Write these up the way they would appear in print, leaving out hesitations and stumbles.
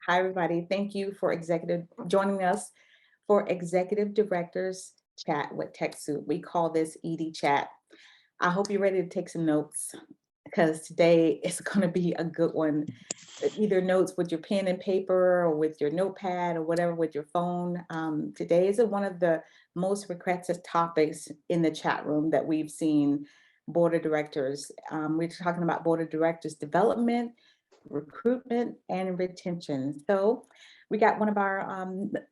Hi, everybody. Thank you for joining us for Executive Directors Chat with TechSoup. We call this ED Chat. I hope you're ready to take some notes because today is going to be a good one. Either notes with your pen and paper or with your notepad or whatever with your phone. Today is one of the most requested topics in the chat room that we've seen. Board of directors. We're talking about board of directors development, recruitment, and retention. So we got one of our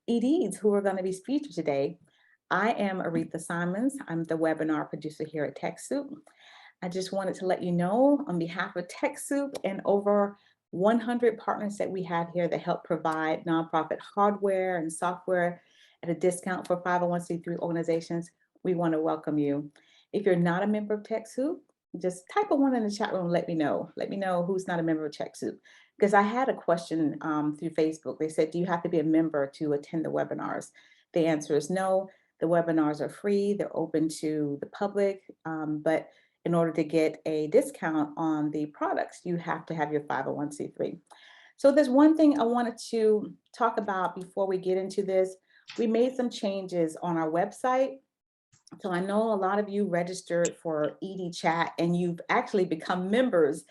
EDs who are going to be speakers today. I am Aretha Simons. I'm the webinar producer here at TechSoup. I just wanted to let you know on behalf of TechSoup and over 100 partners that we have here that help provide nonprofit hardware and software at a discount for 501c3 organizations, we want to welcome you. If you're not a member of TechSoup, just type a one in the chat room. Let me know. Let me know who's not a member of TechSoup. Because I had a question through Facebook. They said, do you have to be a member to attend the webinars? The answer is no. The webinars are free. They're open to the public. But in order to get a discount on the products, you have to have your 501c3. So there's one thing I wanted to talk about before we get into this. We made some changes on our website. So I know a lot of you registered for ED Chat and you've actually become members.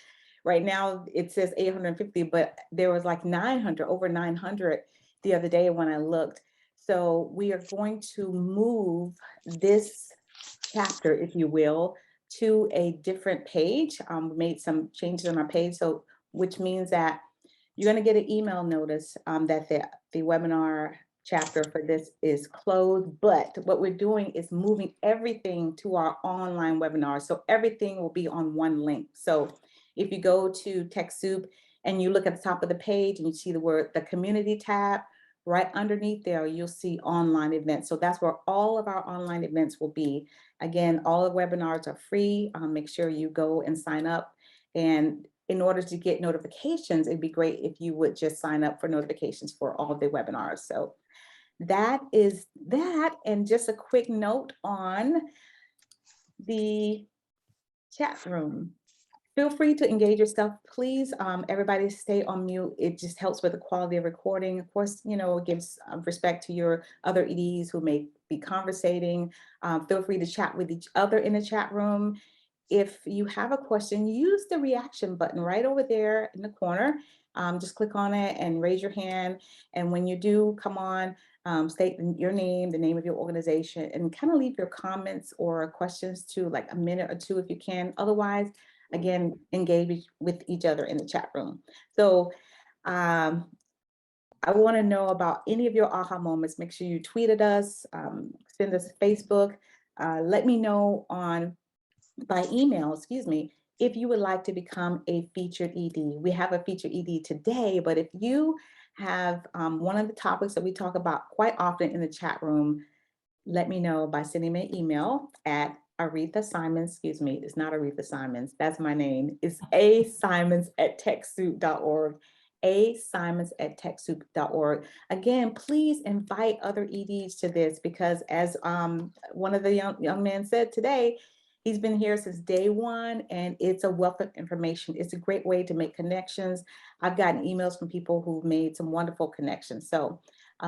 Right now it says 850, but there was like 900, over 900 the other day when I looked. So we are going to move this chapter, if you will, to a different page. We made some changes on our page, so which means that you're going to get an email notice that the webinar chapter for this is closed, but what we're doing is moving everything to our online webinar. So everything will be on one link. So if you go to TechSoup and you look at the top of the page and you see the community tab, right underneath there, you'll see online events. So that's where all of our online events will be. Again, all the webinars are free. Make sure you go and sign up. And in order to get notifications, it'd be great if you would just sign up for notifications for all of the webinars. So that is that. And just a quick note on the chat room. Feel free to engage yourself. Please, everybody stay on mute. It just helps with the quality of recording. Of course, it gives respect to your other EDs who may be conversating. Feel free to chat with each other in the chat room. If you have a question, use the reaction button right over there in the corner. Just click on it and raise your hand. And when you do come on, state your name, the name of your organization, and kind of leave your comments or questions to like a minute or two if you can. Otherwise, again, engage with each other in the chat room. So I want to know about any of your aha moments. Make sure you tweet at us, send us Facebook. Let me know by email, excuse me, if you would like to become a featured ED. We have a featured ED today, but if you have one of the topics that we talk about quite often in the chat room, let me know by sending me an email at Aretha Simons, excuse me, it's not Aretha Simons, that's my name. It's asimons@techsoup.org, asimons@techsoup.org. Again, please invite other EDs to this because as one of the young men said today, he's been here since day one and it's a wealth of information. It's a great way to make connections. I've gotten emails from people who've made some wonderful connections. So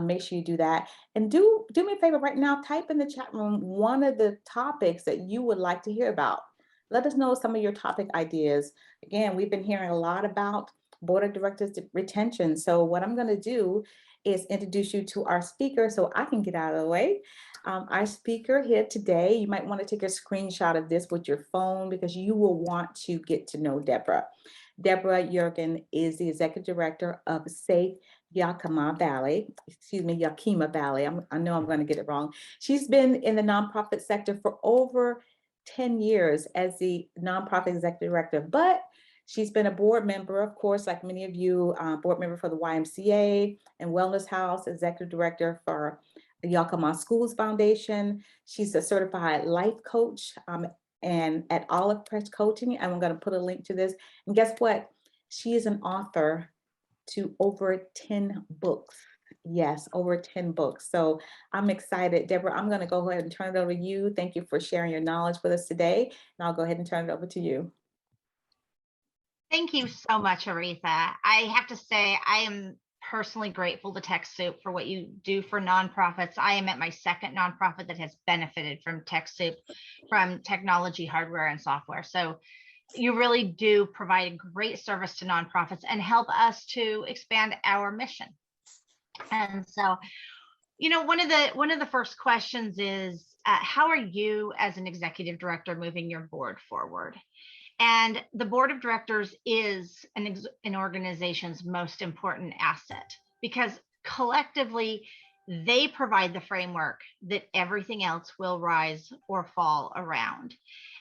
make sure you do that. And do me a favor right now, type in the chat room one of the topics that you would like to hear about. Let us know some of your topic ideas. Again, we've been hearing a lot about board of directors retention. So what I'm going to do is introduce you to our speaker so I can get out of the way. Our speaker here today, you might want to take a screenshot of this with your phone because you will want to get to know Deborah. Deborah Jurgen is the executive director of Safe Yakima Valley, Yakima Valley. I know I'm going to get it wrong. She's been in the nonprofit sector for over 10 years as the nonprofit executive director, but she's been a board member, of course, like many of you, board member for the YMCA and Wellness House, executive director for the Yakima Schools Foundation. She's a certified life coach and at Olive Press Coaching. And I'm going to put a link to this. And guess what? She is an author to over 10 books. Yes, over 10 books. So I'm excited. Deborah, I'm going to go ahead and turn it over to you. Thank you for sharing your knowledge with us today. And I'll go ahead and turn it over to you. Thank you so much, Aretha. I have to say, I am personally grateful to TechSoup for what you do for nonprofits. I am at my second nonprofit that has benefited from TechSoup, from technology, hardware, and software. So you really do provide a great service to nonprofits and help us to expand our mission. And so, one of the first questions is, how are you as an executive director moving your board forward? And the board of directors is an organization's most important asset, because collectively they provide the framework that everything else will rise or fall around.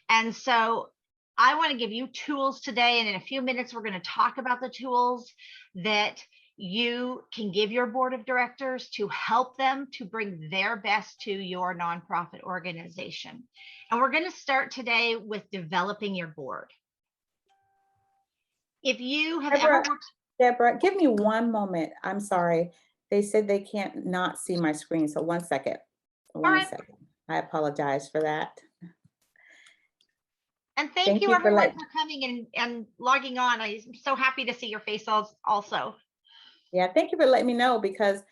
And so I want to give you tools today, and in a few minutes we're going to talk about the tools that you can give your board of directors to help them to bring their best to your nonprofit organization. And we're going to start today with developing your board. If you have ever worked... Deborah, give me one moment. I'm sorry. They said they can't not see my screen. So one second. One second. I apologize for that. And thank you everyone for coming and logging on. I'm so happy to see your face also. Yeah, thank you for letting me know, because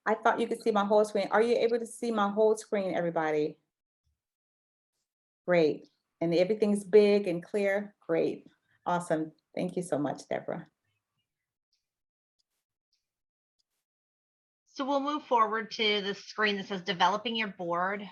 I thought you could see my whole screen. Are you able to see my whole screen, everybody? Great. And everything's big and clear? Great. Awesome. Thank you so much, Deborah. So we'll move forward to the screen that says developing your board.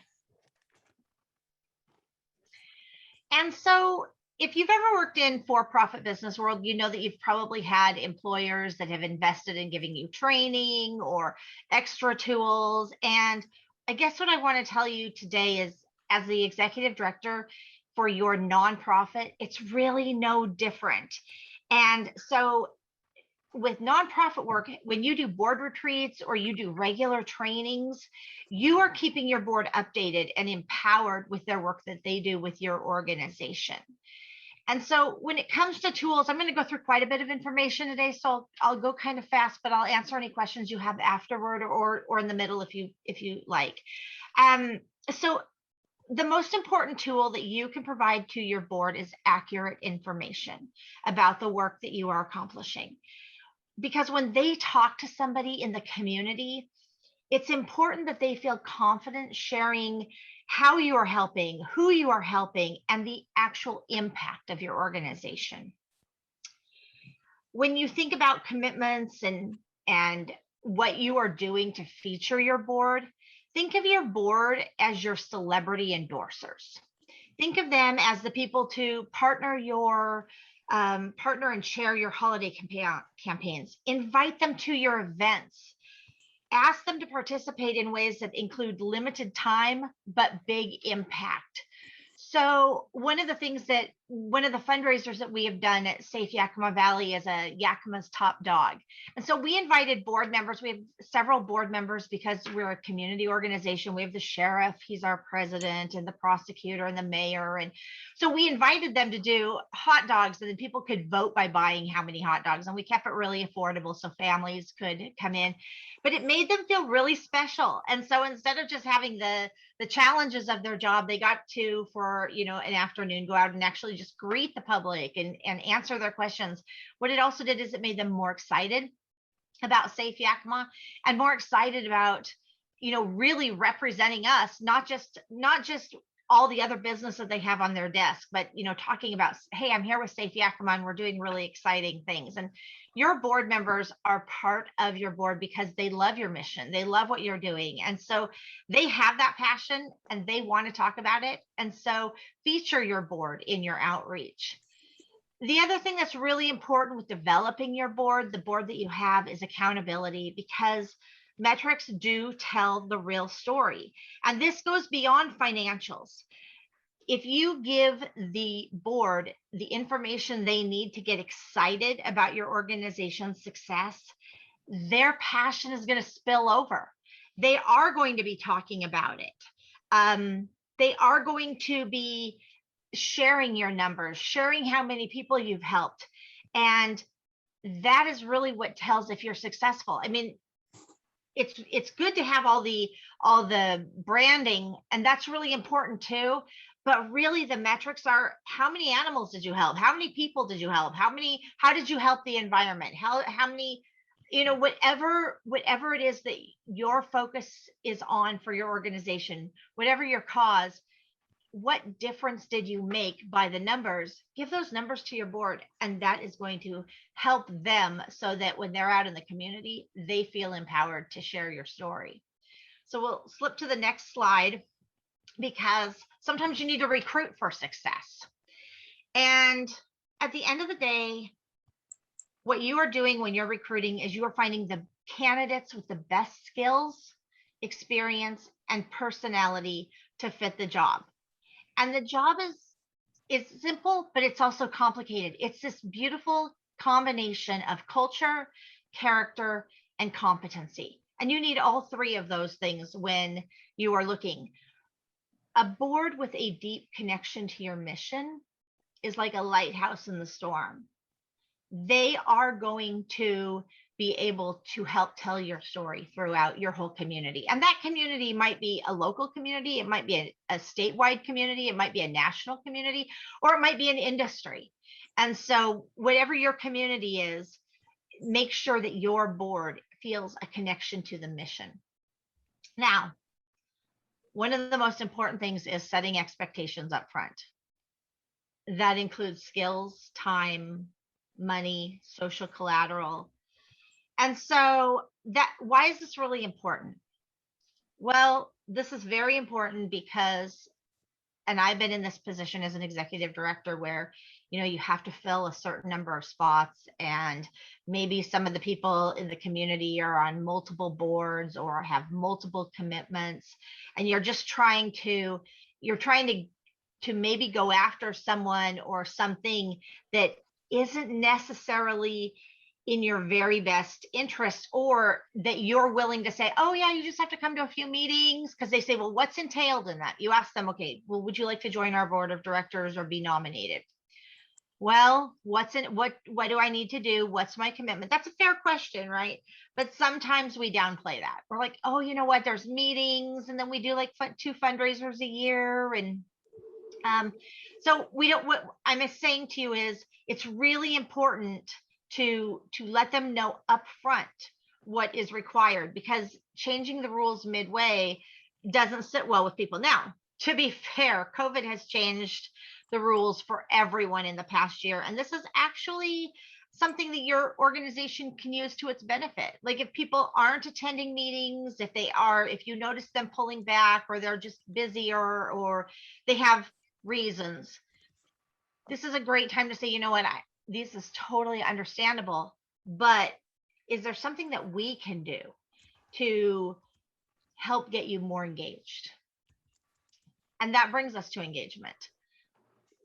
And so if you've ever worked in for-profit business world, you know that you've probably had employers that have invested in giving you training or extra tools. And I guess what I want to tell you today is, as the executive director for your nonprofit, it's really no different. And so with nonprofit work, when you do board retreats or you do regular trainings, you are keeping your board updated and empowered with their work that they do with your organization. And so when it comes to tools, I'm going to go through quite a bit of information today, so I'll go kind of fast, but I'll answer any questions you have afterward or in the middle if you like. So the most important tool that you can provide to your board is accurate information about the work that you are accomplishing. Because when they talk to somebody in the community, it's important that they feel confident sharing how you are helping, who you are helping, and the actual impact of your organization. When you think about commitments and what you are doing to feature your board, think of your board as your celebrity endorsers. Think of them as the people to partner and share your holiday campaigns. Invite them to your events. Ask them to participate in ways that include limited time, but big impact. So one of the fundraisers that we have done at Safe Yakima Valley is a Yakima's Top Dog. And so we invited board members. We have several board members because we're a community organization. We have the sheriff, he's our president, and the prosecutor and the mayor. And so we invited them to do hot dogs, and then people could vote by buying how many hot dogs. And we kept it really affordable so families could come in. But it made them feel really special. And so instead of just having the challenges of their job, they got to, for an afternoon, go out and actually just greet the public and answer their questions. What it also did is it made them more excited about Safe Yakima and more excited about really representing us, not just all the other business that they have on their desk, but talking about, hey, I'm here with Safe Yakima and we're doing really exciting things. And your board members are part of your board because they love your mission, they love what you're doing, and so they have that passion and they want to talk about it. And so feature your board in your outreach. The other thing that's really important with developing your board, the board that you have, is accountability, because metrics do tell the real story. And this goes beyond financials. If you give the board the information they need to get excited about your organization's success, their passion is going to spill over. They are going to be talking about it. They are going to be sharing your numbers, sharing how many people you've helped. And that is really what tells if you're successful. I mean, it's good to have all the branding, and that's really important too. But really the metrics are, how many animals did you help? How many people did you help? How did you help the environment? How many whatever it is that your focus is on for your organization, whatever your cause, what difference did you make by the numbers? Give those numbers to your board, and that is going to help them so that when they're out in the community, they feel empowered to share your story. So we'll slip to the next slide, because sometimes you need to recruit for success. And at the end of the day, what you are doing when you're recruiting is you are finding the candidates with the best skills, experience, and personality to fit the job. And the job is simple, but it's also complicated. It's this beautiful combination of culture, character, and competency. And you need all three of those things when you are looking. A board with a deep connection to your mission is like a lighthouse in the storm. They are going to be able to help tell your story throughout your whole community. And that community might be a local community, it might be a statewide community, it might be a national community, or it might be an industry. And so whatever your community is, make sure that your board feels a connection to the mission. Now, one of the most important things is setting expectations up front. That includes skills, time, money, social collateral. And so why is this really important? Well, this is very important because, and I've been in this position as an executive director where, you have to fill a certain number of spots, and maybe some of the people in the community are on multiple boards or have multiple commitments, and you're trying to maybe go after someone or something that isn't necessarily in your very best interest, or that you're willing to say, oh yeah, you just have to come to a few meetings, because they say, well, what's entailed in that? You ask them, okay, well, would you like to join our board of directors or be nominated? Well, what do I need to do? What's my commitment? That's a fair question, right? But sometimes we downplay that. We're like, oh, you know what? There's meetings, and then we do like 2 fundraisers a year, and so we don't. What I'm saying to you is, it's really important to let them know upfront what is required, because changing the rules midway doesn't sit well with people. Now, to be fair, COVID has changed the rules for everyone in the past year, and this is actually something that your organization can use to its benefit. Like, if people aren't attending meetings, if you notice them pulling back, or they're just busy, or they have reasons, this is a great time to say, you know what, this is totally understandable, but is there something that we can do to help get you more engaged? And that brings us to engagement.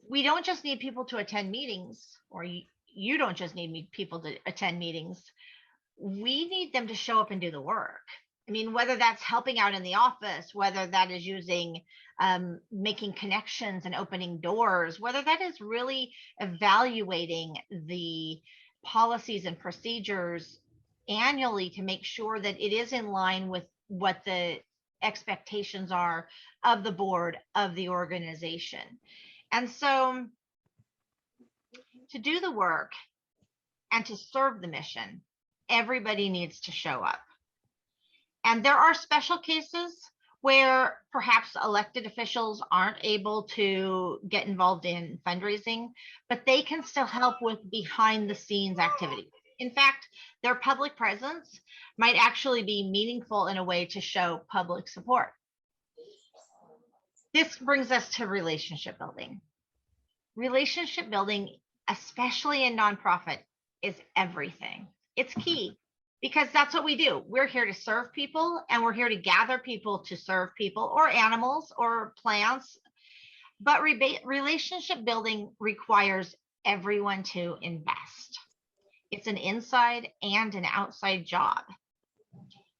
We don't just need people to attend meetings, or you don't just need people to attend meetings. We need them to show up and do the work. I mean, whether that's helping out in the office, whether that is making connections and opening doors, whether that is really evaluating the policies and procedures annually to make sure that it is in line with what the expectations are of the board, of the organization. And so, to do the work and to serve the mission, everybody needs to show up. And there are special cases where perhaps elected officials aren't able to get involved in fundraising, but they can still help with behind the scenes activities. In fact, their public presence might actually be meaningful in a way to show public support. This brings us to relationship building. Relationship building, especially in nonprofit, is everything. It's key, because that's what we do. We're here to serve people, and we're here to gather people to serve people, or animals, or plants. But relationship building requires everyone to invest. It's an inside and an outside job.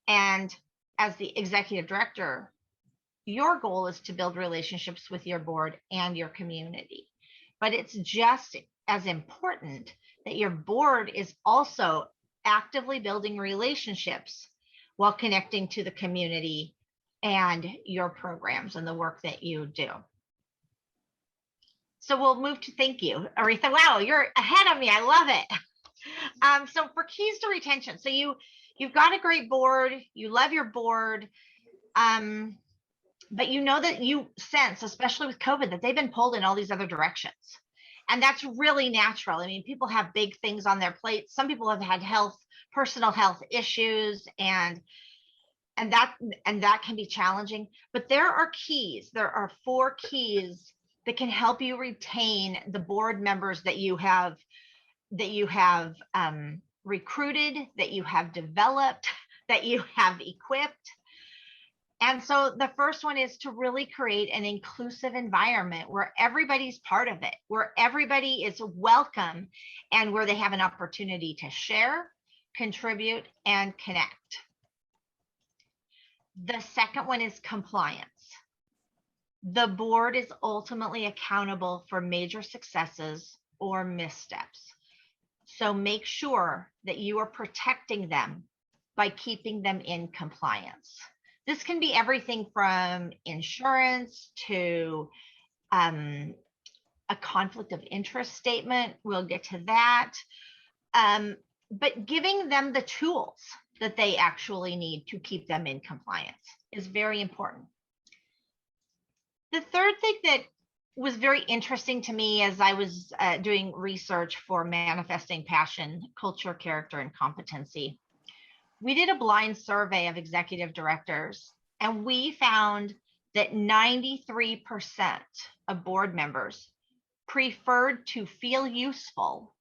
And as the executive director, your goal is to build relationships with your board and your community. But it's just as important that your board is also actively building relationships while connecting to the community and your programs and the work that you do. So we'll move to thank you, Aretha. Wow, you're ahead of me. I love it. So for keys to retention, so you've got a great board, you love your board, but you know that you sense, especially with COVID, that they've been pulled in all these other directions. And that's really natural. I mean, people have big things on their plates. Some people have had personal health issues, and that can be challenging. But there are keys. There are 4 keys that can help you retain the board members that you have recruited, that you have developed, that you have equipped. And so the first one is to really create an inclusive environment where everybody's part of it, where everybody is welcome, and where they have an opportunity to share, contribute, and connect. The second one is compliance. The board is ultimately accountable for major successes or missteps. So make sure that you are protecting them by keeping them in compliance. This can be everything from insurance to a conflict of interest statement. We'll get to that. But giving them the tools that they actually need to keep them in compliance is very important. The third thing that was very interesting to me as I was doing research for manifesting passion, culture, character, and competency, we did a blind survey of executive directors, and we found that 93% of board members preferred to feel useful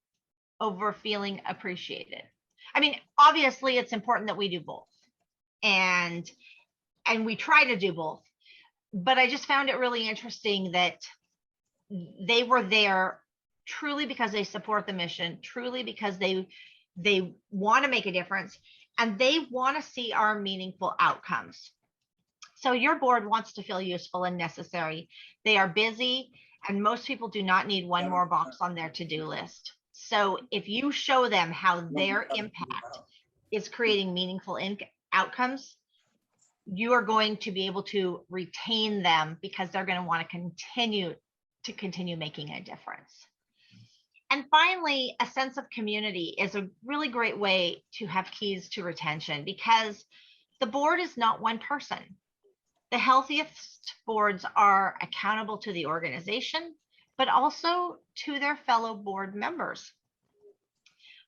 over feeling appreciated. I mean, obviously it's important that we do both, and we try to do both, but I just found it really interesting that they were there truly because they support the mission, truly because they want to make a difference, and they want to see our meaningful outcomes. So your board wants to feel useful and necessary. They are busy, and most people do not need one more box on their to-do list. So if you show them how their impact is creating meaningful outcomes, you are going to be able to retain them because they're going to want to continue making a difference. And finally, a sense of community is a really great way to have keys to retention, because the board is not one person. The healthiest boards are accountable to the organization, but also to their fellow board members.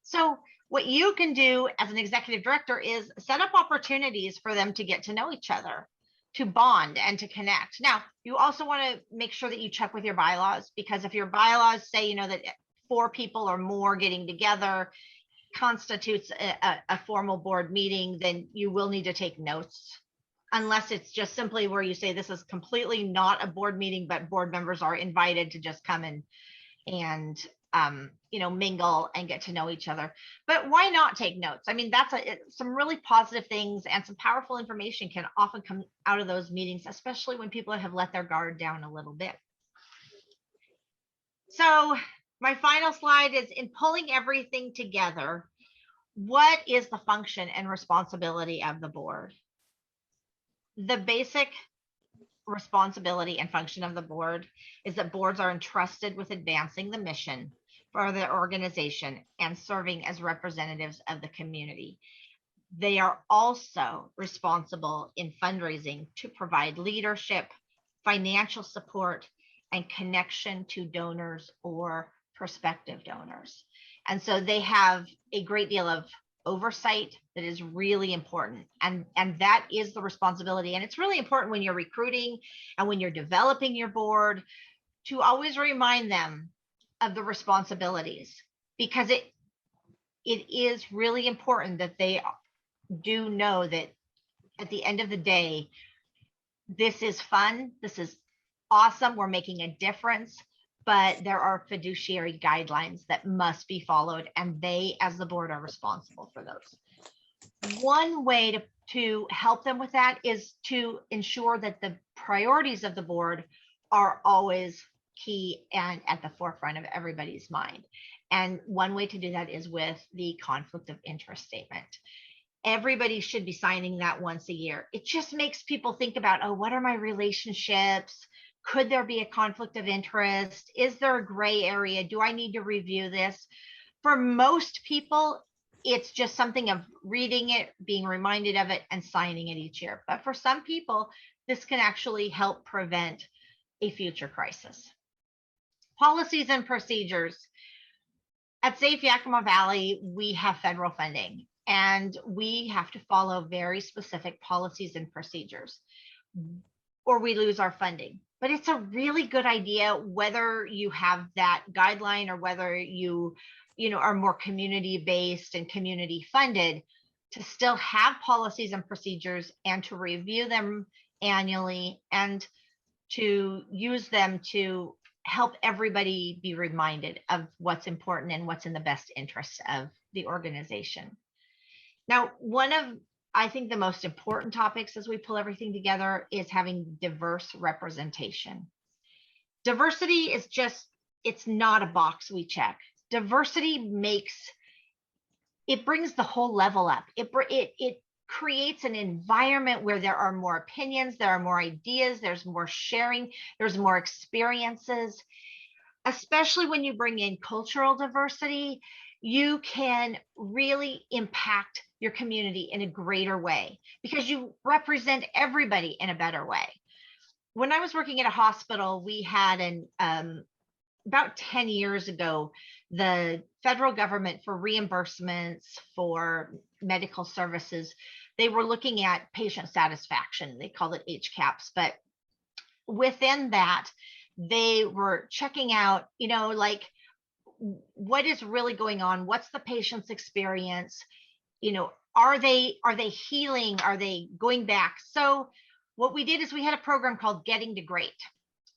So what you can do as an executive director is set up opportunities for them to get to know each other, to bond and to connect. Now, you also want to make sure that you check with your bylaws, because if your bylaws say, that 4 people or more getting together constitutes a formal board meeting, then you will need to take notes, unless it's just simply where you say this is completely not a board meeting, but board members are invited to just come and mingle and get to know each other. But why not take notes? I mean, that's some really positive things, and some powerful information can often come out of those meetings, especially when people have let their guard down a little bit. So my final slide is, in pulling everything together, what is the function and responsibility of the board? The basic responsibility and function of the board is that boards are entrusted with advancing the mission for their organization and serving as representatives of the community. They are also responsible in fundraising to provide leadership, financial support, and connection to donors or prospective donors. And so they have a great deal of oversight that is really important, and that is the responsibility. And it's really important when you're recruiting and when you're developing your board to always remind them of the responsibilities, because it is really important that they do know that at the end of the day, this is fun, this is awesome, we're making a difference, but there are fiduciary guidelines that must be followed, and they, as the board, are responsible for those. One way to help them with that is to ensure that the priorities of the board are always key and at the forefront of everybody's mind. And one way to do that is with the conflict of interest statement. Everybody should be signing that once a year. It just makes people think about, oh, what are my relationships? Could there be a conflict of interest? Is there a gray area? Do I need to review this? For most people, it's just something of reading it, being reminded of it, and signing it each year. But for some people, this can actually help prevent a future crisis. Policies and procedures. At Safe Yakima Valley, we have federal funding, and we have to follow very specific policies and procedures, or we lose our funding. But it's a really good idea, whether you have that guideline or whether you are more community based and community funded, to still have policies and procedures and to review them annually and to use them to help everybody be reminded of what's important and what's in the best interest of the organization. Now, one of, I think, the most important topics as we pull everything together is having diverse representation. Diversity is just, it's not a box we check. Diversity brings the whole level up. It creates an environment where there are more opinions, there are more ideas, there's more sharing, there's more experiences. Especially when you bring in cultural diversity, you can really impact your community in a greater way because you represent everybody in a better way. When I was working at a hospital, we had about 10 years ago, the federal government, for reimbursements for medical services, they were looking at patient satisfaction. They called it HCAHPS, but within that, they were checking out, like, what is really going on? What's the patient's experience? Are they healing? Are they going back? So what we did is we had a program called Getting to Great.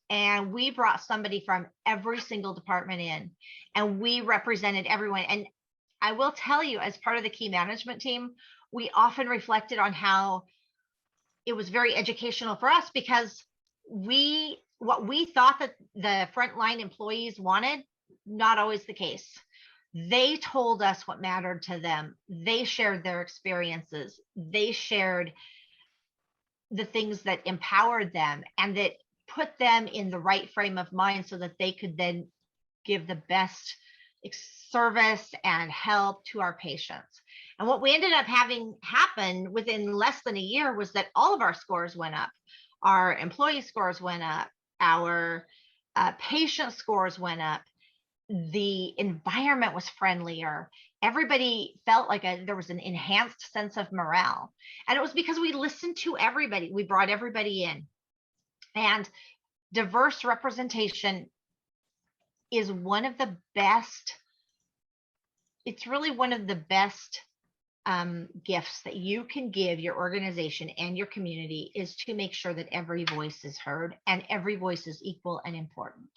And we brought somebody from every single department in, and we represented everyone. And I will tell you, as part of the key management team, we often reflected on how it was very educational for us, because what we thought that the frontline employees wanted, not always the case. They told us what mattered to them. They shared their experiences. They shared the things that empowered them and that put them in the right frame of mind so that they could then give the best service and help to our patients. And what we ended up having happen within less than a year was that all of our scores went up. Our employee scores went up. Our patient scores went up. The environment was friendlier. Everybody felt like there was an enhanced sense of morale. And it was because we listened to everybody. We brought everybody in. And diverse representation is one of the best, it's really one of the best gifts that you can give your organization and your community, is to make sure that every voice is heard and every voice is equal and important.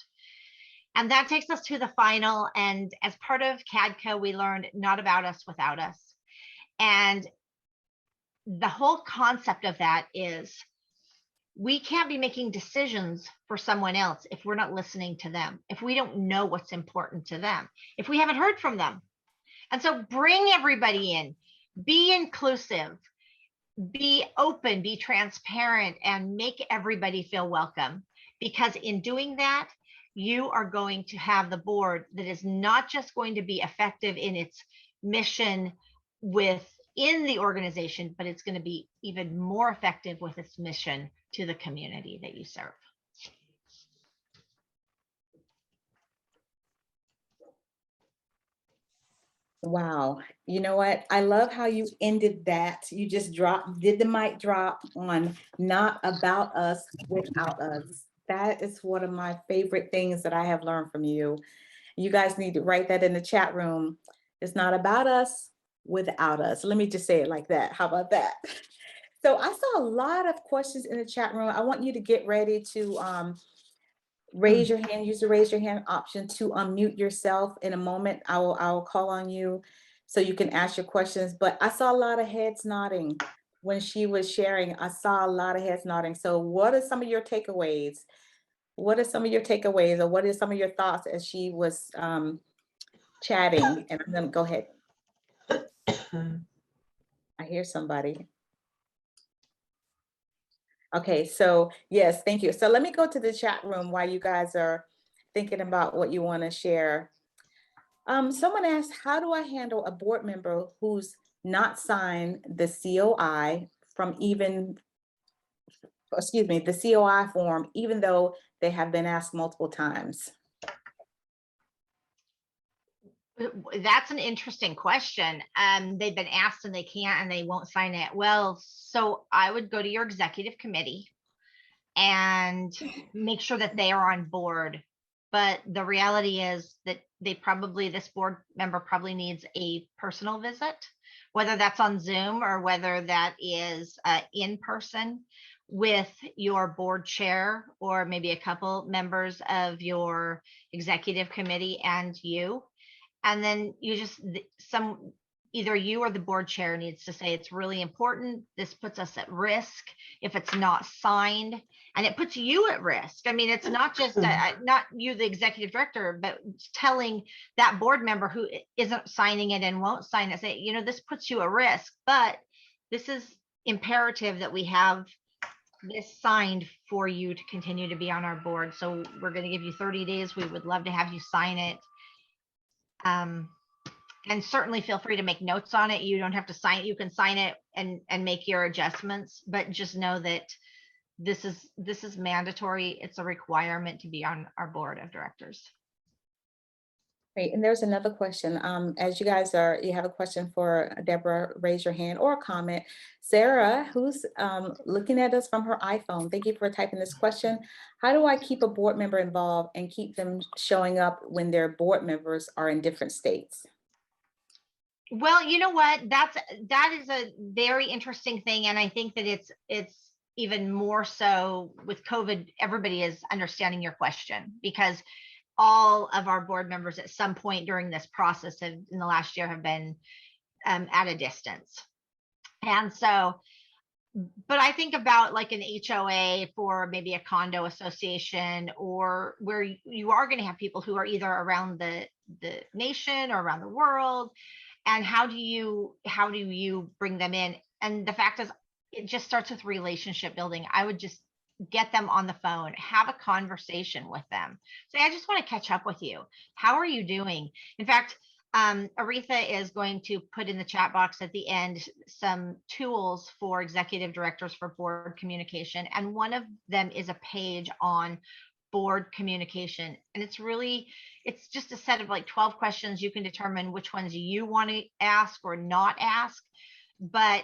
And that takes us to the final. And as part of CADCO, we learned not about us without us. And the whole concept of that is, we can't be making decisions for someone else if we're not listening to them, if we don't know what's important to them, if we haven't heard from them. And so bring everybody in, be inclusive, be open, be transparent, and make everybody feel welcome. Because in doing that, you are going to have the board that is not just going to be effective in its mission within the organization, but it's going to be even more effective with its mission to the community that you serve. Wow. You know what? I love how you ended that. You just did the mic drop on not about us without us. That is one of my favorite things that I have learned from you. You guys need to write that in the chat room. It's not about us without us. Let me just say it like that. How about that? So I saw a lot of questions in the chat room. I want you to get ready to raise your hand, use the raise your hand option to unmute yourself. In a moment, I will call on you so you can ask your questions. But I saw a lot of heads nodding when she was sharing. I saw a lot of heads nodding. So what are some of your takeaways? What are some of your takeaways, or what are some of your thoughts as she was chatting? And I'm gonna go ahead. I hear somebody. Okay, so yes, thank you. So let me go to the chat room while you guys are thinking about what you want to share. Someone asked, how do I handle a board member who's not signed the COI from even, excuse me, the COI form, even though they have been asked multiple times? That's an interesting question. They've been asked and they can't and they won't sign it. Well, so I would go to your executive committee and make sure that they are on board. But the reality is that this board member probably needs a personal visit, whether that's on Zoom or whether that is in person with your board chair or maybe a couple members of your executive committee and you. And then you just, either you or the board chair needs to say, it's really important. This puts us at risk if it's not signed, and it puts you at risk. I mean, it's not just not you, the executive director, but telling that board member who isn't signing it and won't sign it, say, this puts you at risk, but this is imperative that we have this signed for you to continue to be on our board. So we're going to give you 30 days. We would love to have you sign it. And certainly feel free to make notes on it. You don't have to sign it. You can sign it and make your adjustments, but just know that this is mandatory. It's a requirement to be on our board of directors. Great. And there's another question. As you have a question for Deborah, raise your hand or a comment. Sarah, who's looking at us from her iPhone, thank you for typing this question. How do I keep a board member involved and keep them showing up when their board members are in different states? Well, you know what? That is a very interesting thing. And I think that it's even more so with COVID, everybody is understanding your question, because all of our board members at some point during this process in the last year have been at a distance. And so, but I think about like an HOA for maybe a condo association, or where you are going to have people who are either around the nation or around the world. And how do you bring them in? And the fact is, it just starts with relationship building. I would just get them on the phone, have a conversation with them. Say, I just want to catch up with you. How are you doing? In fact, Aretha is going to put in the chat box at the end some tools for executive directors for board communication. And one of them is a page on board communication. And it's just a set of like 12 questions. You can determine which ones you want to ask or not ask. But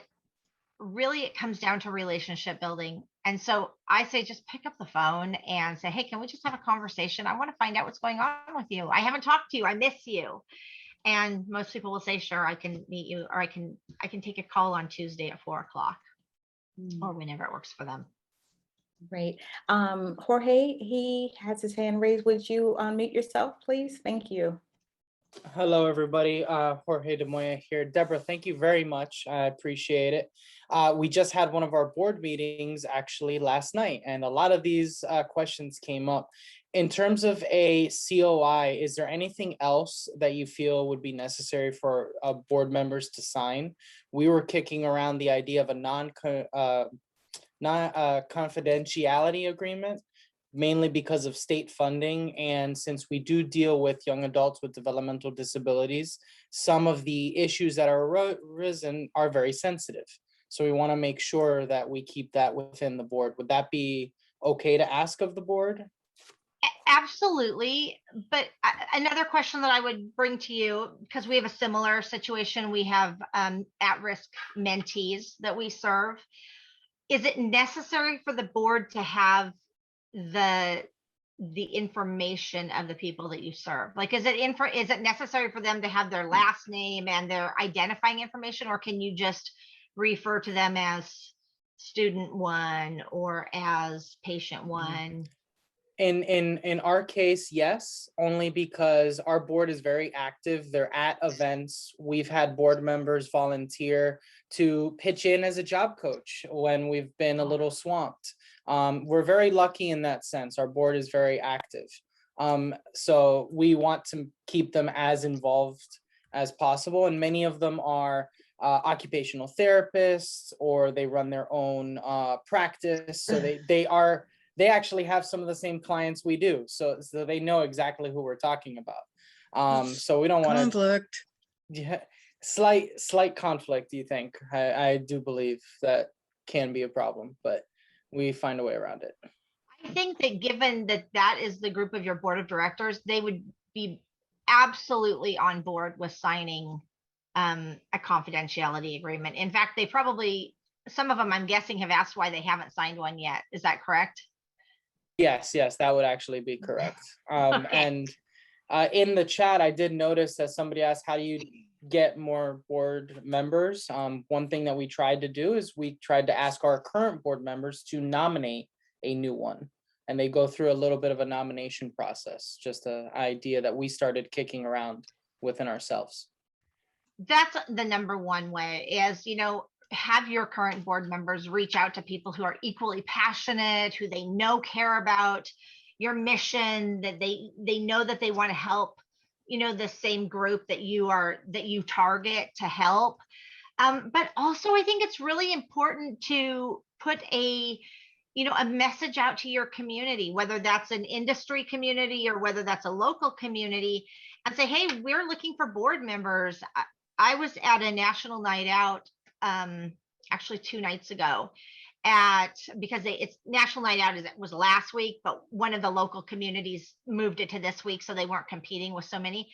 really, it comes down to relationship building. And so I say, just pick up the phone and say, hey, can we just have a conversation? I want to find out what's going on with you. I haven't talked to you. I miss you. And most people will say, sure, I can meet you, or I can take a call on Tuesday at 4 o'clock or whenever it works for them. Great. Jorge, he has his hand raised. Would you unmute yourself, please? Thank you. Hello, everybody. Jorge de Moya here. Deborah, thank you very much. I appreciate it. We just had one of our board meetings actually last night, and a lot of these questions came up. In terms of a COI, is there anything else that you feel would be necessary for board members to sign? We were kicking around the idea of a confidentiality agreement, mainly because of state funding. And since we do deal with young adults with developmental disabilities, some of the issues that are arisen are very sensitive. So we want to make sure that we keep that within the board. Would that be okay to ask of the board? Absolutely. But another question that I would bring to you, because we have a similar situation, we have at-risk mentees that we serve. Is it necessary for the board to have the information of the people that you serve? Like, is it necessary for them to have their last name and their identifying information, or can you just refer to them as student one or as patient one? In our case, yes, only because our board is very active. They're at events. We've had board members volunteer to pitch in as a job coach when we've been a little swamped. We're very lucky in that sense. Our board is very active. So we want to keep them as involved as possible. And many of them are occupational therapists, or they run their own practice. So they actually have some of the same clients we do. So they know exactly who we're talking about. So we don't want to, Conflict. yeah, slight conflict, you think? I do believe that can be a problem, but we find a way around it. I think that given that that is the group of your board of directors, they would be absolutely on board with signing a confidentiality agreement. In fact, they probably, some of them, I'm guessing, have asked why they haven't signed one yet. Is that correct? Yes, that would actually be correct. Okay. And in the chat, I did notice that somebody asked, how do you get more board members? One thing that we tried to do is we tried to ask our current board members to nominate a new one. And they go through a little bit of a nomination process, just an idea that we started kicking around within ourselves. That's the number one way is, have your current board members reach out to people who are equally passionate, who they know care about your mission, that they know that they want to help, the same group that you target to help. But also I think it's really important to put a message out to your community, whether that's an industry community or whether that's a local community, and say, hey, we're looking for board members. I was at a national night out actually 2 nights ago because it's national night out was last week, but one of the local communities moved it to this week so they weren't competing with so many.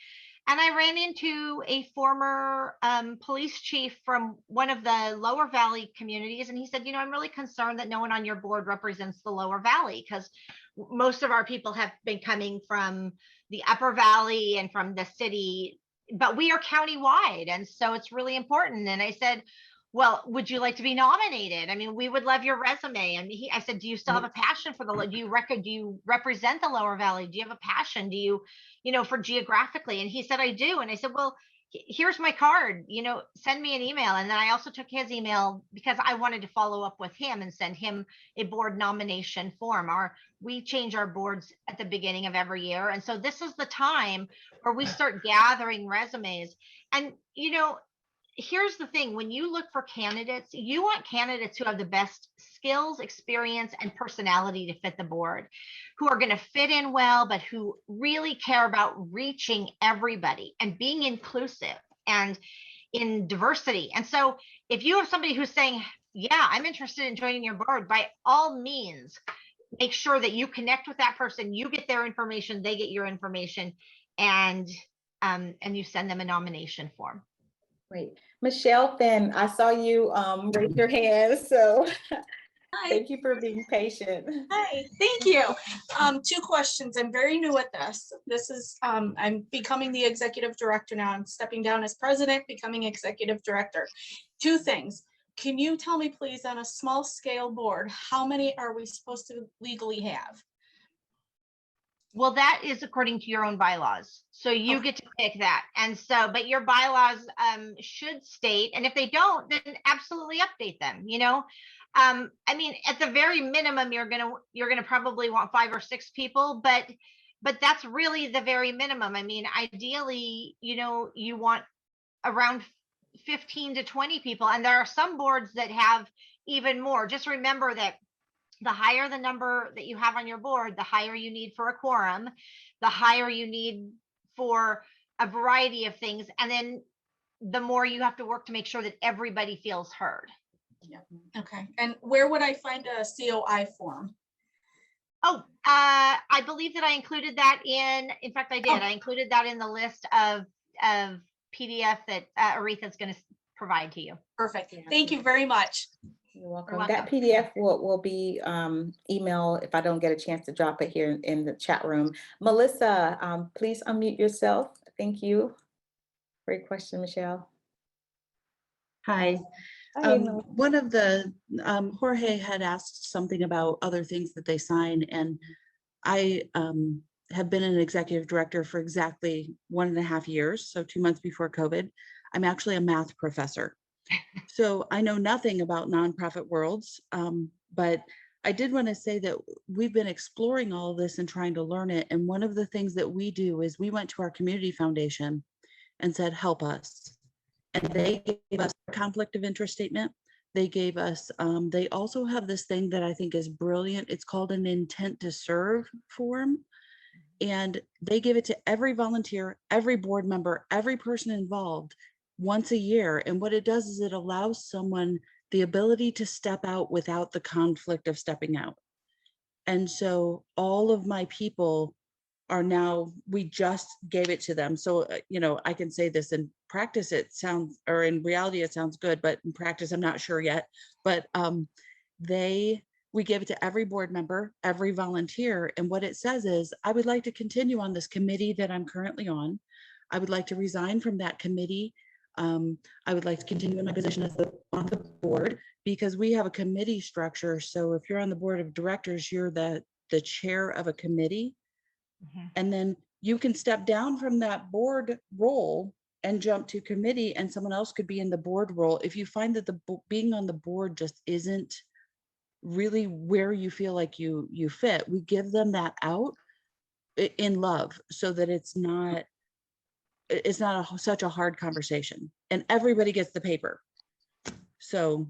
And I ran into a former police chief from one of the Lower Valley communities. And he said, I'm really concerned that no one on your board represents the Lower Valley, because most of our people have been coming from the Upper Valley and from the city, but we are countywide. And so it's really important. And I said, well, would you like to be nominated? I mean, we would love your resume. And I said, do you still have a passion for do you represent the Lower Valley? Do you have a passion? Do you, for geographically? And he said, I do. And I said, well, here's my card, send me an email. And then I also took his email because I wanted to follow up with him and send him a board nomination form. We change our boards at the beginning of every year. And so this is the time where we start gathering resumes. And, here's the thing, when you look for candidates, you want candidates who have the best skills, experience, and personality to fit the board, who are going to fit in well, but who really care about reaching everybody and being inclusive and in diversity. And so if you have somebody who's saying, yeah, I'm interested in joining your board, by all means, make sure that you connect with that person, you get their information, they get your information, and you send them a nomination form. Great. Michelle Finn, I saw you raise your hand, so Hi. thank you for being patient. Hi, thank you. 2 questions. I'm very new at this. This is, I'm becoming the executive director now. I'm stepping down as president, becoming executive director. 2 things. Can you tell me, please, on a small scale board, how many are we supposed to legally have? Well, that is according to your own bylaws. So you get to pick that. And so, but your bylaws should state, and if they don't, then absolutely update them, I mean, at the very minimum, you're gonna probably want 5 or 6 people, but that's really the very minimum. I mean, ideally, you want around 15 to 20 people. And there are some boards that have even more. Just remember that the higher the number that you have on your board, the higher you need for a quorum, the higher you need for a variety of things. And then the more you have to work to make sure that everybody feels heard. Yeah. Okay. And where would I find a COI form? Oh, I believe that I included that in fact, I did. I included that in the list of PDF that Aretha's going to provide to you. Perfect. Thank you very much. You're welcome. You're That welcome. PDF will be emailed if I don't get a chance to drop it here in the chat room. Melissa, please unmute yourself. Thank you. Great question, Michelle. Hi. Hi, One of the, Jorge had asked something about other things that they sign, and I have been an executive director for exactly 1.5 years, so 2 months before COVID. I'm actually a math professor. So I know nothing about nonprofit worlds, but I did want to say that we've been exploring all of this and trying to learn it. And one of the things that we do is we went to our community foundation and said, help us. And they gave us a conflict of interest statement. They gave us, they also have this thing that I think is brilliant. It's called an intent to serve form. And they give it to every volunteer, every board member, every person involved once a year. And what it does is it allows someone the ability to step out without the conflict of stepping out. And so all of my people are now, we just gave it to them. So, I can say this in practice, it sounds, or in reality, it sounds good, but in practice, I'm not sure yet. But we gave it to every board member, every volunteer. And what it says is, I would like to continue on this committee that I'm currently on. I would like to resign from that committee. I would like to continue in my position on the board, because we have a committee structure. So if you're on the board of directors, you're the chair of a committee. And then you can step down from that board role and jump to committee, and someone else could be in the board role. If you find that being on the board just isn't really where you feel like you fit, we give them that out in love, so that it's not such a hard conversation, and everybody gets the paper. So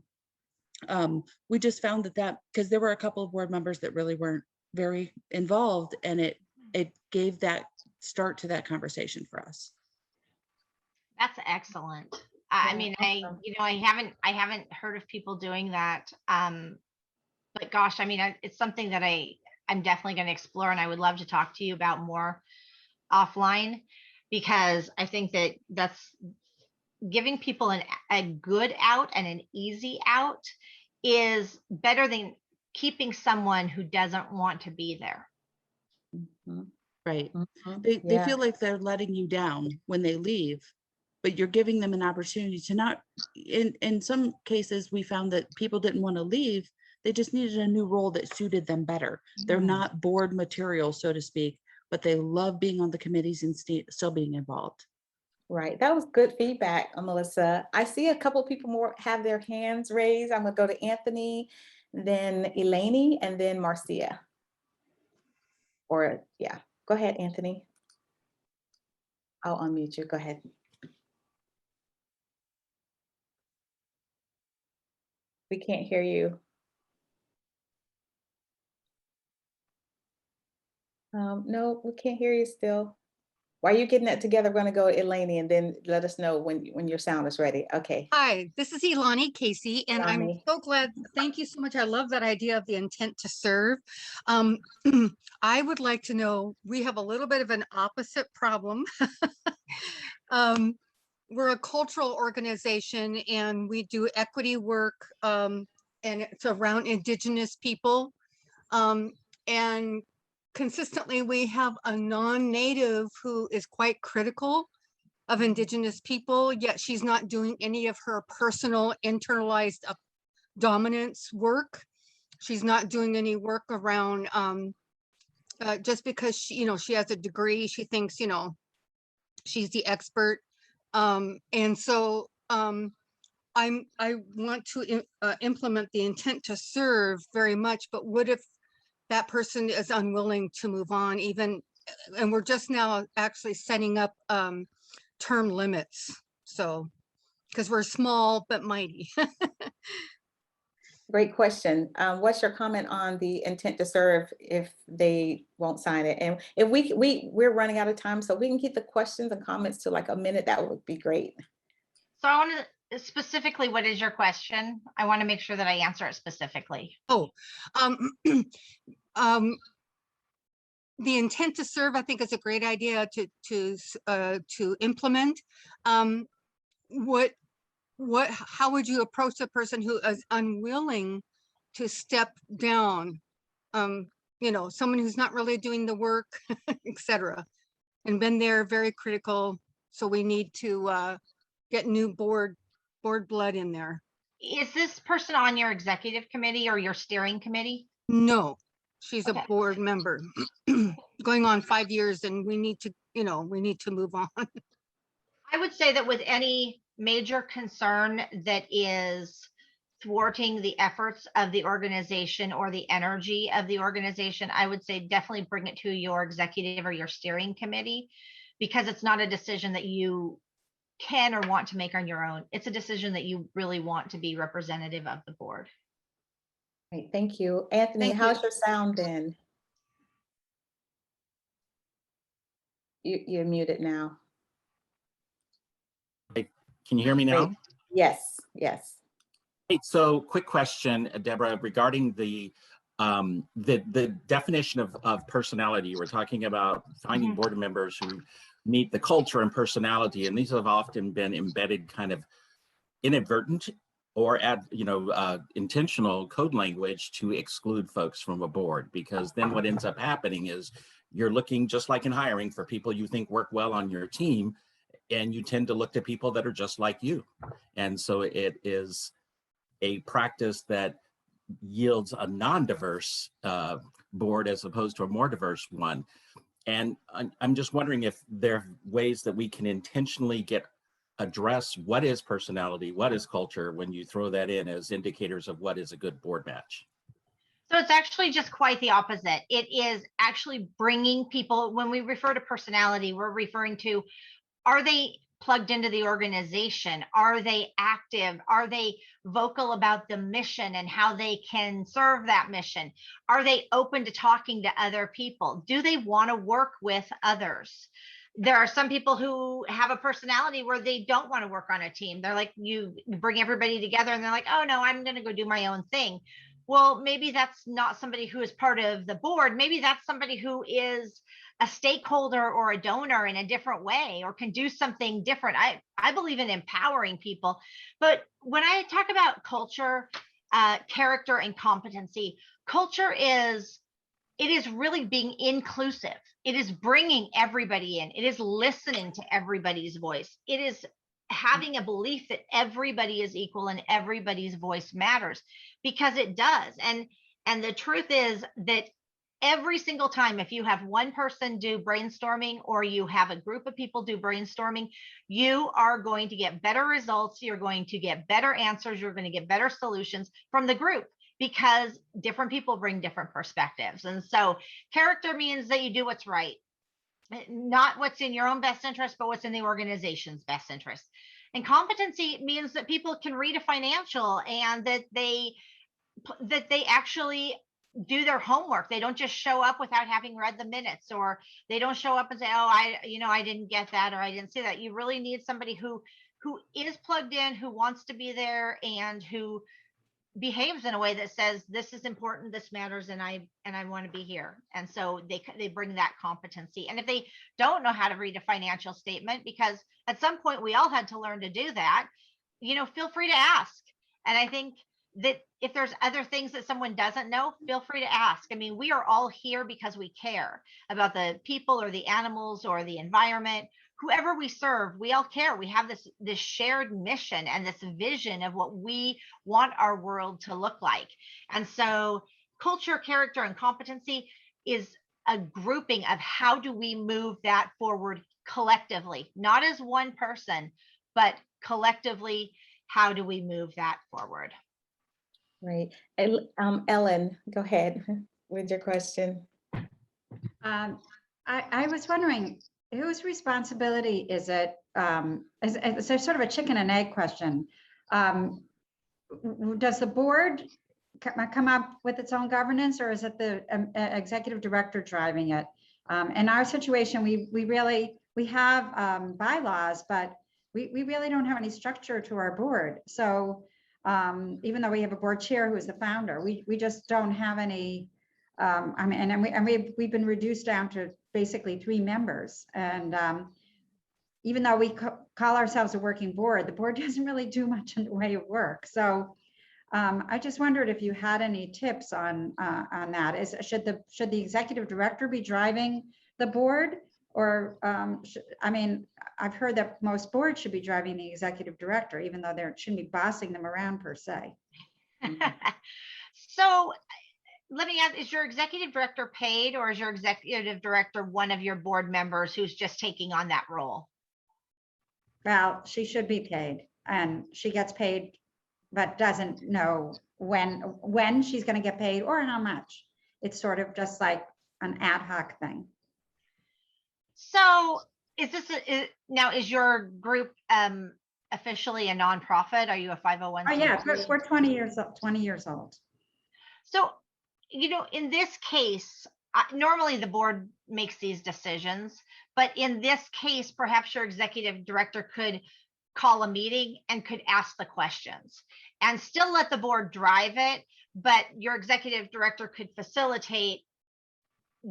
we just found that because there were a couple of board members that really weren't very involved, and it gave that start to that conversation for us. That's excellent. I Yeah, mean, awesome. I haven't heard of people doing that. But gosh, I mean, it's something that I'm definitely going to explore, and I would love to talk to you about more offline, because I think that's giving people a good out and an easy out is better than keeping someone who doesn't want to be there. Mhm, Right. mhm, They yeah. feel like they're letting you down when they leave, but you're giving them an opportunity to not, in some cases, we found that people didn't want to leave. They just needed a new role that suited them better. They're not board material, so to speak, but they love being on the committees and still being involved. Right. That was good feedback, Melissa. I see a couple people more have their hands raised. I'm gonna go to Anthony, then Eleni, and then Marcia. Or yeah, go ahead, Anthony. I'll unmute you. Go ahead. We can't hear you. No, we can't hear you still. While you're getting that together, we're gonna go to Eleni and then let us know when your sound is ready. Okay. Hi, this is Ilani Casey, and I'm Elani. so glad. Thank you so much. I love that idea of the intent to serve. I would like to know, we have a little bit of an opposite problem. We're a cultural organization and we do equity work, and it's around Indigenous people. And consistently we have a non-native who is quite critical of Indigenous people, yet she's not doing any of her personal internalized dominance work. She's not doing any work around just because she has a degree, she thinks she's the expert. And so I want to implement the intent to serve very much, but what if that person is unwilling to move on, even, and we're just now actually setting up term limits. So, because we're small but mighty. Great question. What's your comment on the intent to serve if they won't sign it? And if we're running out of time, so we can keep the questions and comments to like a minute, that would be great. So I want to specifically, what is your question? I want to make sure that I answer it specifically. Oh, the intent to serve, I think, is a great idea to implement. How would you approach a person who is unwilling to step down? Someone who's not really doing the work, etc., and been there, very critical. So we need to get new board blood in there. Is this person on your executive committee or your steering committee? No, she's Okay. a board member going on 5 years, and we need to move on. I would say that with any major concern that is thwarting the efforts of the organization or the energy of the organization, I would say definitely bring it to your executive or your steering committee, because it's not a decision that you can or want to make on your own. It's a decision that you really want to be representative of the board. Great, thank you. Anthony, Thank how's you. your sound then? You're muted now. Can you hear me now? Great. Yes, yes. Hey, so quick question, Deborah, regarding the definition of personality. You were talking about finding board members who meet the culture and personality, and these have often been embedded kind of inadvertent or intentional code language to exclude folks from a board, because then what ends up happening is you're looking, just like in hiring, for people you think work well on your team, and you tend to look to people that are just like you. And so it is a practice that yields a non-diverse board as opposed to a more diverse one. And I'm just wondering if there are ways that we can intentionally address what is personality, what is culture, when you throw that in as indicators of what is a good board match. So it's actually just quite the opposite. It is actually bringing people, when we refer to personality, we're referring to, are they plugged into the organization? Are they active? Are they vocal about the mission and how they can serve that mission? Are they open to talking to other people? Do they want to work with others? There are some people who have a personality where they don't want to work on a team. They're like, you bring everybody together and they're like, oh no, I'm going to go do my own thing. Well, maybe that's not somebody who is part of the board. Maybe that's somebody who is a stakeholder or a donor in a different way, or can do something different. I believe in empowering people. But when I talk about culture, character, and competency, culture it is really being inclusive. It is bringing everybody in. It is listening to everybody's voice. It is having a belief that everybody is equal and everybody's voice matters, because it does. And the truth is that every single time, if you have one person do brainstorming or you have a group of people do brainstorming, you are going to get better results. You're going to get better answers. You're going to get better solutions from the group, because different people bring different perspectives. And so character means that you do what's right, not what's in your own best interest, but what's in the organization's best interest. And competency means that people can read a financial and that they actually do their homework. They don't just show up without having read the minutes, or they don't show up and say, oh, I didn't get that, or I didn't see that. You really need somebody who is plugged in, who wants to be there, and who behaves in a way that says, this is important, this matters, and I want to be here. And so they bring that competency. And if they don't know how to read a financial statement, because at some point we all had to learn to do that, feel free to ask. And I think that if there's other things that someone doesn't know, feel free to ask. I mean, we are all here because we care about the people or the animals or the environment. Whoever we serve, we all care. We have this shared mission and this vision of what we want our world to look like. And so culture, character, and competency is a grouping of how do we move that forward collectively, not as one person, but collectively, how do we move that forward? Right. And Ellen, go ahead with your question. I was wondering, whose responsibility is it? It's a sort of a chicken and egg question. Does the board come up with its own governance, or is it the executive director driving it? In our situation, we have bylaws, but we really don't have any structure to our board. So even though we have a board chair who is the founder, we just don't have any. We've been reduced down to basically 3 members, and even though we call ourselves a working board, the board doesn't really do much in the way of work. So I just wondered if you had any tips on that. Should the executive director be driving the board, or I've heard that most boards should be driving the executive director, even though they shouldn't be bossing them around per se. So let me ask, is your executive director paid, or is your executive director one of your board members who's just taking on that role? Well, she should be paid, and she gets paid, but doesn't know when she's going to get paid or how much. It's sort of just like an ad hoc thing. So is your group officially a nonprofit? Are you a 501c3? Oh yeah, we're 20 years old. 20 years old. So, in this case, normally the board makes these decisions, but in this case, perhaps your executive director could call a meeting and could ask the questions and still let the board drive it, but your executive director could facilitate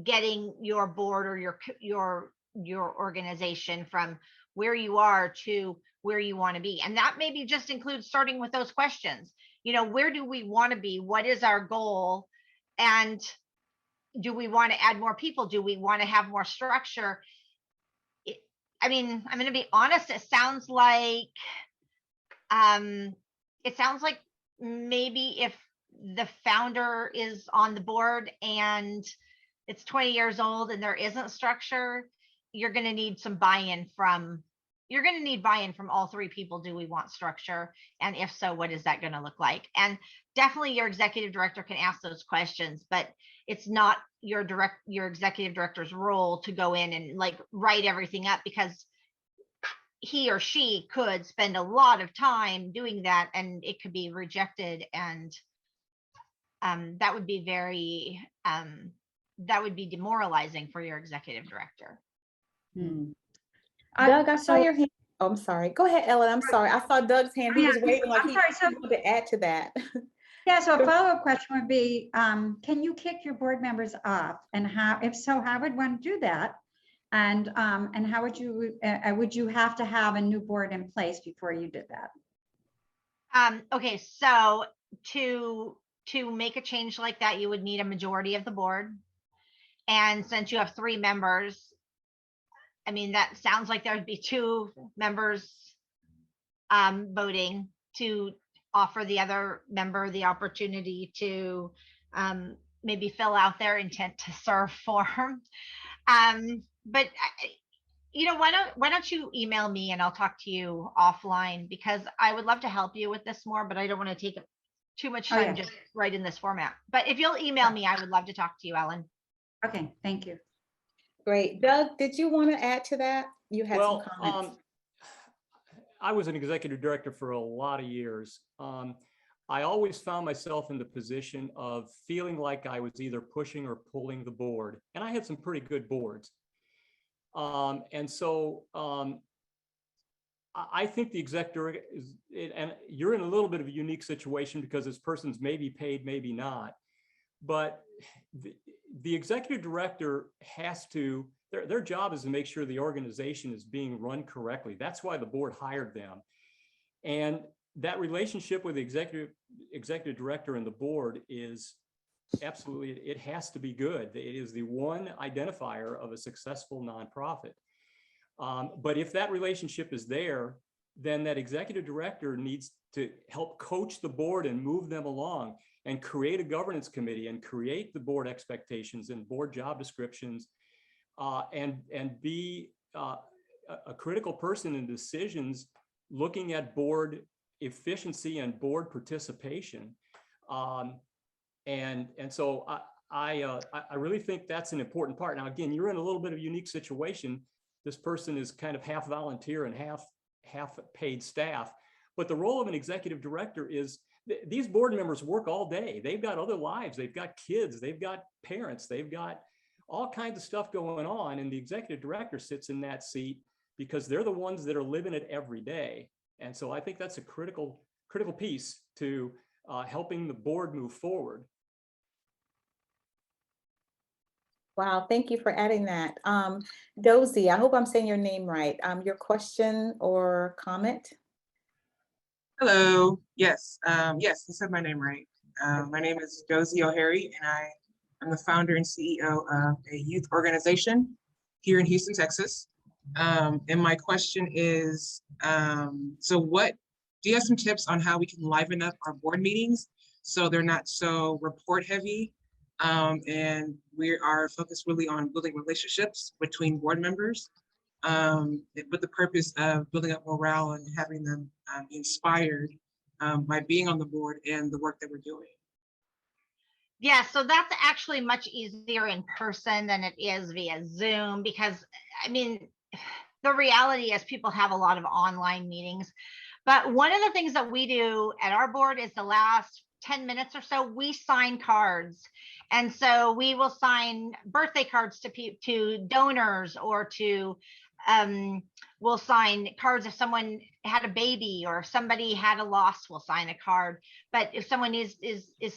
getting your board or your organization from where you are to where you want to be. And that maybe just includes starting with those questions. Where do we want to be? What is our goal? And do we want to add more people? Do we want to have more structure? I'm going to be honest. It sounds like maybe if the founder is on the board and it's 20 years old and there isn't structure, you're going to need some buy-in from all three people. Do we want structure? And if so, what is that going to look like? And definitely your executive director can ask those questions, but it's not your executive director's role to go in and like write everything up, because he or she could spend a lot of time doing that and it could be rejected. And that would be demoralizing for your executive director. Doug, I saw your hand. Oh, I'm sorry. Go ahead, Ellen. I'm sorry. I saw Doug's hand. He Yeah, was waiting like I'm he sorry, so- wanted to add to that. Yeah, so a follow-up question would be, can you kick your board members off? And if so, how would one do that? And how would you have to have a new board in place before you did that? Okay, so to make a change like that, you would need a majority of the board. And since you have 3 members, that sounds like there'd be 2 members voting to offer the other member the opportunity to maybe fill out their intent to serve form. But why don't you email me and I'll talk to you offline, because I would love to help you with this more, but I don't want to take too much time just right in this format. But if you'll email me, I would love to talk to you, Ellen. Okay, thank you. Great. Doug, did you want to add to that? You had some comments. I was an executive director for a lot of years. I always found myself in the position of feeling like I was either pushing or pulling the board, and I had some pretty good boards. And so I think the exec director and you're in a little bit of a unique situation because this person's maybe paid, maybe not. But the executive director has to, their job is to make sure the organization is being run correctly. That's why the board hired them. And that relationship with the executive director and the board is absolutely, it has to be good. It is the one identifier of a successful nonprofit. But if that relationship is there, then that executive director needs to help coach the board and move them along and create a governance committee and create the board expectations and board job descriptions, and be a critical person in decisions, looking at board efficiency and board participation. And so I really think that's an important part. Now, again, you're in a little bit of a unique situation. This person is kind of half volunteer and half paid staff. But the role of an executive director is these board members work all day. They've got other lives. They've got kids. They've got parents. They've got all kinds of stuff going on. And the executive director sits in that seat because they're the ones that are living it every day. And so I think that's a critical piece to helping the board move forward. Wow, thank you for adding that. Dozie, I hope I'm saying your name right. Your question or comment? Hello. Yes, yes, you said my name right. My name is Dozie O'Harry, and I am the founder and CEO of a youth organization here in Houston, Texas. And my question is, so do you have some tips on how we can liven up our board meetings so they're not so report heavy? And we are focused really on building relationships between board members, with the purpose of building up morale and having them inspired by being on the board and the work that we're doing. Yeah, so that's actually much easier in person than it is via Zoom, because the reality is people have a lot of online meetings. But one of the things that we do at our board is the last 10 minutes or so, we sign cards. And so we will sign birthday cards to donors, or to we'll sign cards if someone had a baby or somebody had a loss, we'll sign a card. But if someone is